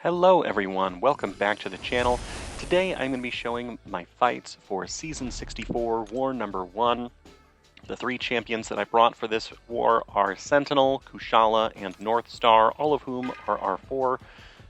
Hello everyone, welcome back to the channel. Today I'm going to be showing my fights for Season 64, War Number 1. The three champions that I brought for this war are Sentinel, Kushala, and Northstar, all of whom are R4,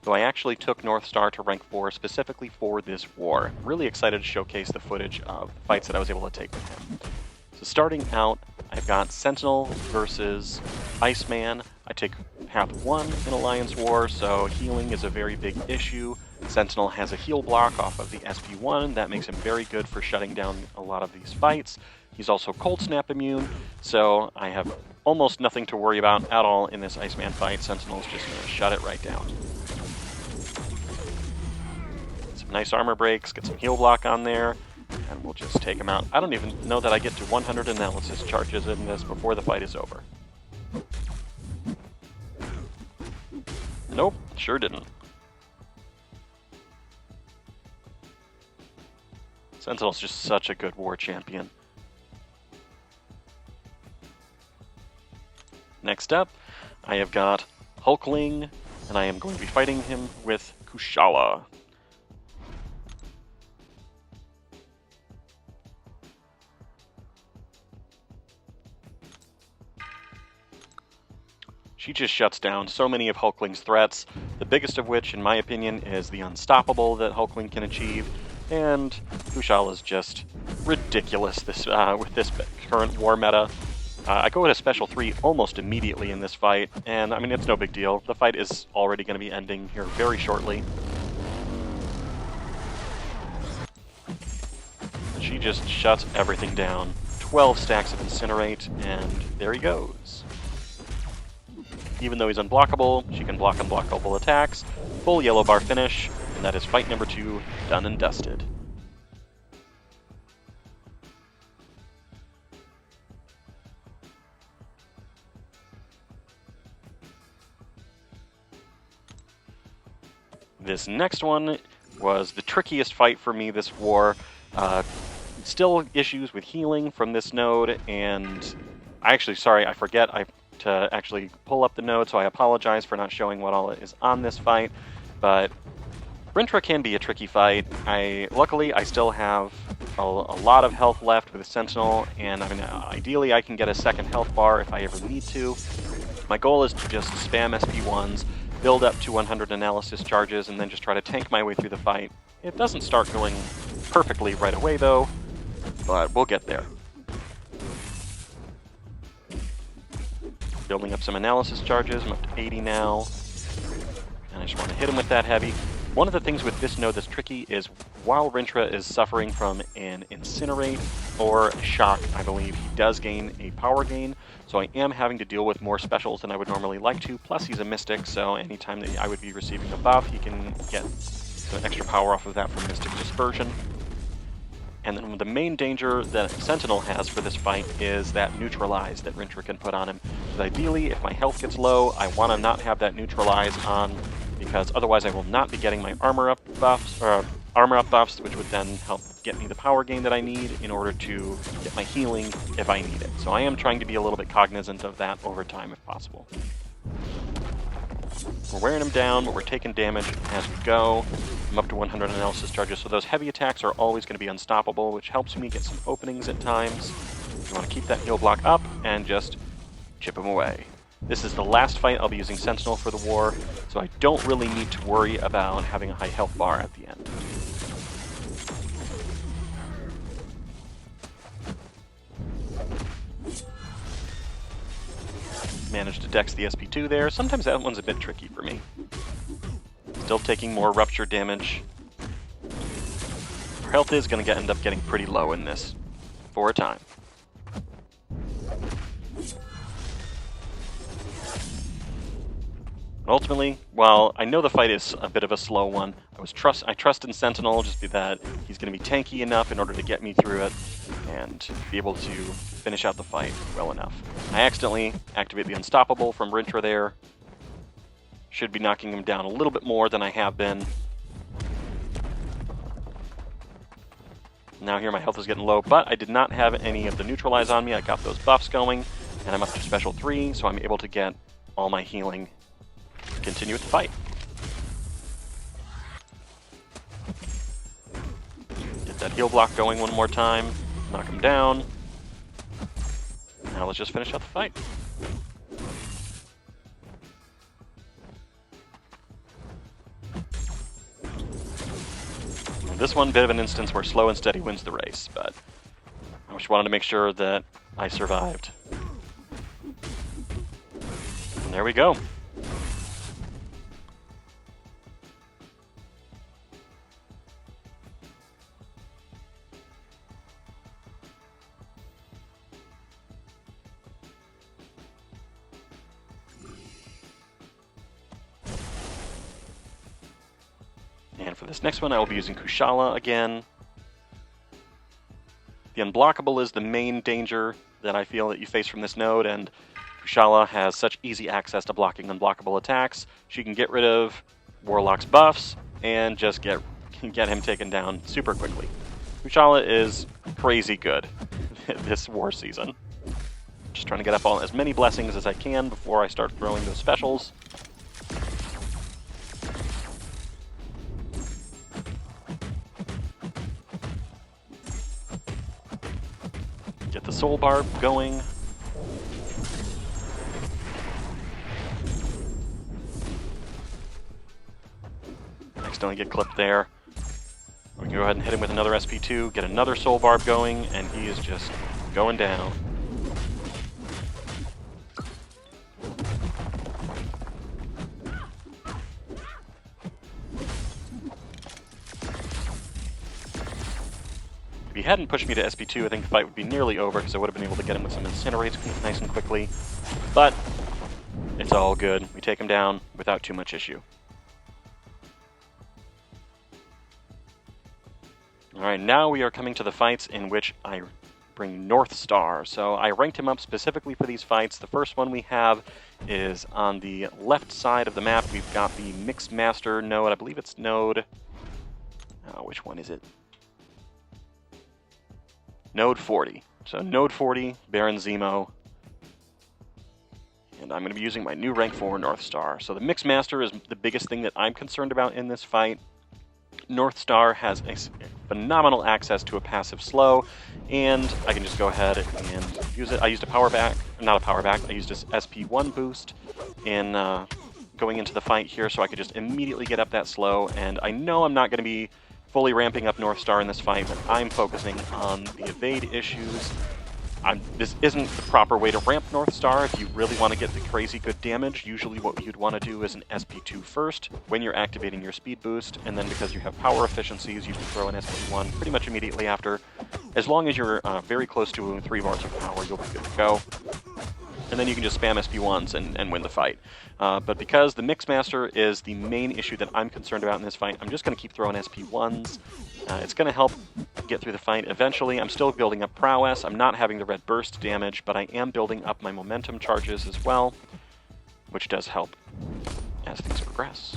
though I actually took Northstar to rank 4 specifically for this war. I'm really excited to showcase the footage of the fights that I was able to take with him. So starting out, I've got Sentinel versus Iceman. I take path 1 in Alliance War, so healing is a very big issue. Sentinel has a heal block off of the SP1. That makes him very good for shutting down a lot of these fights. He's also Cold Snap immune, so I have almost nothing to worry about at all in this Iceman fight. Sentinel's just going to shut it right down. Some nice armor breaks, get some heal block on there, and we'll just take him out. I don't even know that I get to 100 analysis charges in this before the fight is over. Nope, sure didn't. Sentinel's just such a good war champion. Next up, I have got Hulkling, and I am going to be fighting him with Kushala. She just shuts down so many of Hulkling's threats, the biggest of which, in my opinion, is the unstoppable that Hulkling can achieve, and Kushala is just ridiculous with this current war meta. I go with a special 3 almost immediately in this fight, and I mean, it's no big deal. The fight is already going to be ending here very shortly. She just shuts everything down. 12 stacks of Incinerate, and there he goes. Even though he's unblockable, she can block unblockable attacks. Full yellow bar finish, and that is fight number 2 done and dusted. This next one was the trickiest fight for me this war. Still issues with healing from this node, and I forget to actually pull up the node, so I apologize for not showing what all is on this fight, but Rintra can be a tricky fight. Luckily, I still have a lot of health left with a Sentinel, and I mean, ideally I can get a second health bar if I ever need to. My goal is to just spam SP1s, build up to 100 analysis charges, and then just try to tank my way through the fight. It doesn't start going perfectly right away though, but we'll get there. Building up some analysis charges. I'm up to 80 now. And I just want to hit him with that heavy. One of the things with this node that's tricky is while Rintra is suffering from an Incinerate or a Shock, I believe, he does gain a power gain. So I am having to deal with more specials than I would normally like to. Plus he's a Mystic, so anytime that I would be receiving a buff, he can get some extra power off of that from Mystic Dispersion. And then the main danger that Sentinel has for this fight is that Neutralize that Rintra can put on him. So ideally, if my health gets low, I want to not have that Neutralize on, because otherwise I will not be getting my armor up buffs, which would then help get me the power gain that I need in order to get my healing if I need it. So I am trying to be a little bit cognizant of that over time if possible. We're wearing him down, but we're taking damage as we go. I'm up to 100 analysis charges, so those heavy attacks are always going to be unstoppable, which helps me get some openings at times. You want to keep that heal block up and just chip him away. This is the last fight I'll be using Sentinel for the war, so I don't really need to worry about having a high health bar at the end. Managed to dex the SP2 there. Sometimes that one's a bit tricky for me. Still taking more rupture damage. Our health is going to end up getting pretty low in this for a time. Ultimately, while I know the fight is a bit of a slow one, I trust in Sentinel, just that he's going to be tanky enough in order to get me through it and be able to finish out the fight well enough. I accidentally activate the Unstoppable from Rintra there. Should be knocking him down a little bit more than I have been. Now here my health is getting low, but I did not have any of the Neutralize on me. I got those buffs going, and I'm up to special 3, so I'm able to get all my healing. Continue with the fight. that heal block going one more time. Knock him down. Now let's just finish up the fight. This one, bit of an instance where slow and steady wins the race, but I just wanted to make sure that I survived. And there we go. And for this next one, I will be using Kushala again. The unblockable is the main danger that I feel that you face from this node, and Kushala has such easy access to blocking unblockable attacks. She can get rid of Warlock's buffs and just get him taken down super quickly. Kushala is crazy good this war season. Just trying to get up on as many blessings as I can before I start throwing those specials. Get the soul barb going. Accidentally get clipped there. We can go ahead and hit him with another SP2, get another soul barb going, and he is just going down. If he hadn't pushed me to SP2, I think the fight would be nearly over because I would have been able to get him with some incinerates nice and quickly. But it's all good. We take him down without too much issue. Alright, now we are coming to the fights in which I bring Northstar. So I ranked him up specifically for these fights. The first one we have is on the left side of the map. We've got the Mixmaster node. I believe it's node... which one is it? Node 40. So node 40, Baron Zemo. And I'm going to be using my new rank 4 Northstar. So the Mixmaster is the biggest thing that I'm concerned about in this fight. Northstar has a phenomenal access to a passive slow, and I can just go ahead and use it. I used a power back, not a power back, I used this SP1 boost in going into the fight here, so I could just immediately get up that slow, and I know I'm not going to be fully ramping up Northstar in this fight, but I'm focusing on the evade issues. This isn't the proper way to ramp Northstar. If you really want to get the crazy good damage, usually what you'd want to do is an SP2 first when you're activating your speed boost, and then because you have power efficiencies, you can throw an SP1 pretty much immediately after. As long as you're very close to 3 bars of power, you'll be good to go. And then you can just spam SP1s and win the fight. But because the Mixmaster is the main issue that I'm concerned about in this fight, I'm just going to keep throwing SP1s. It's going to help get through the fight eventually. I'm still building up prowess. I'm not having the red burst damage, but I am building up my momentum charges as well, which does help as things progress.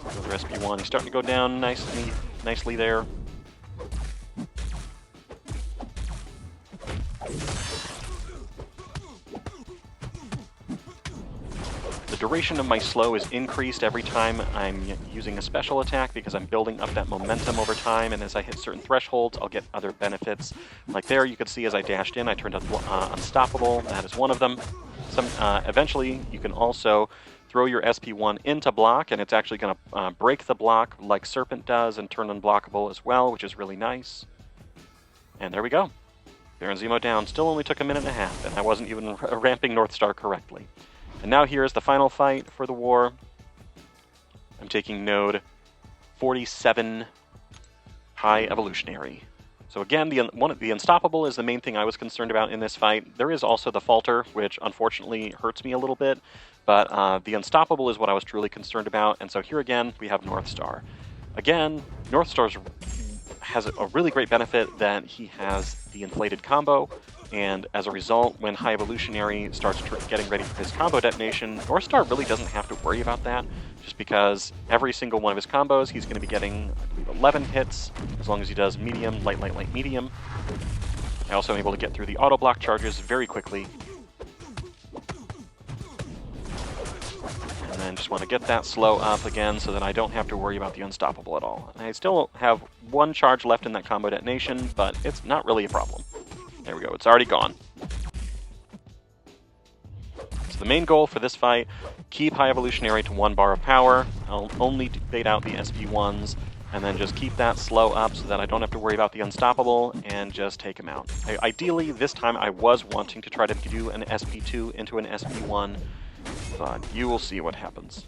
Another SP1. He's starting to go down nicely there. The duration of my slow is increased every time I'm using a special attack because I'm building up that momentum over time, and as I hit certain thresholds, I'll get other benefits. Like there, you can see as I dashed in, I turned unstoppable. That is one of them. Eventually, you can also throw your SP1 into block, and it's actually going to break the block like Serpent does and turn unblockable as well, which is really nice. And there we go. Baron Zemo down. Still only took a minute and a half, and I wasn't even ramping Northstar correctly. And now here is the final fight for the war. I'm taking node 47 High Evolutionary. So again, the Unstoppable is the main thing I was concerned about in this fight. There is also the Falter, which unfortunately hurts me a little bit, but the Unstoppable is what I was truly concerned about. And so here again, we have Northstar. Again, Northstar has a really great benefit that he has the inflated combo, and as a result, when High Evolutionary starts getting ready for his combo detonation, Northstar really doesn't have to worry about that, just because every single one of his combos, he's going to be getting, I believe, 11 hits, as long as he does medium, light, light, light, medium. I also am able to get through the auto block charges very quickly. and just want to get that slow up again so that I don't have to worry about the unstoppable at all. And I still have one charge left in that combo detonation, but it's not really a problem. There we go, it's already gone. So the main goal for this fight, keep High Evolutionary to 1 bar of power. I'll only bait out the SP1s, and then just keep that slow up so that I don't have to worry about the unstoppable, and just take him out. Ideally, this time I was wanting to try to do an SP2 into an SP1, but you will see what happens.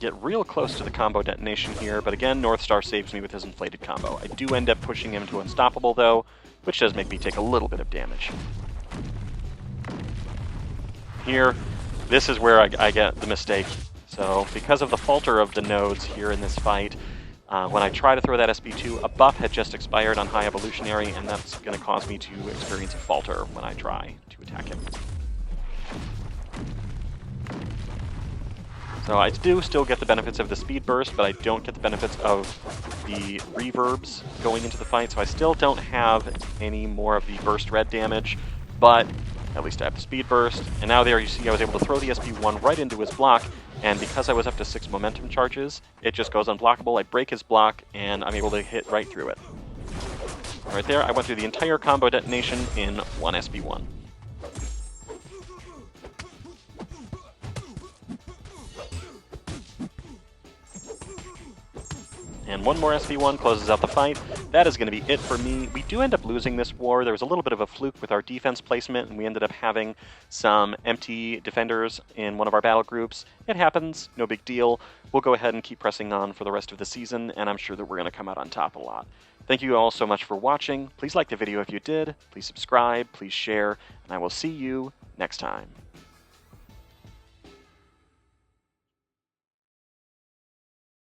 Get real close to the combo detonation here, but again, Northstar saves me with his inflated combo. I do end up pushing him to unstoppable though, which does make me take a little bit of damage. Here, this is where I get the mistake. So because of the falter of the nodes here in this fight, when I try to throw that SP2, a buff had just expired on High Evolutionary, and that's going to cause me to experience a falter when I try to attack him. So I do still get the benefits of the speed burst, but I don't get the benefits of the reverbs going into the fight, so I still don't have any more of the burst red damage, but at least I have the speed burst. And now there you see I was able to throw the SP1 right into his block, and because I was up to 6 momentum charges, it just goes unblockable. I break his block, and I'm able to hit right through it. Right there, I went through the entire combo detonation in 1 SP1. And 1 more SP1 closes out the fight. That is going to be it for me. We do end up losing this war. There was a little bit of a fluke with our defense placement, and we ended up having some empty defenders in one of our battle groups. It happens, no big deal. We'll go ahead and keep pressing on for the rest of the season, and I'm sure that we're going to come out on top a lot. Thank you all so much for watching. Please like the video if you did. Please subscribe, please share, and I will see you next time.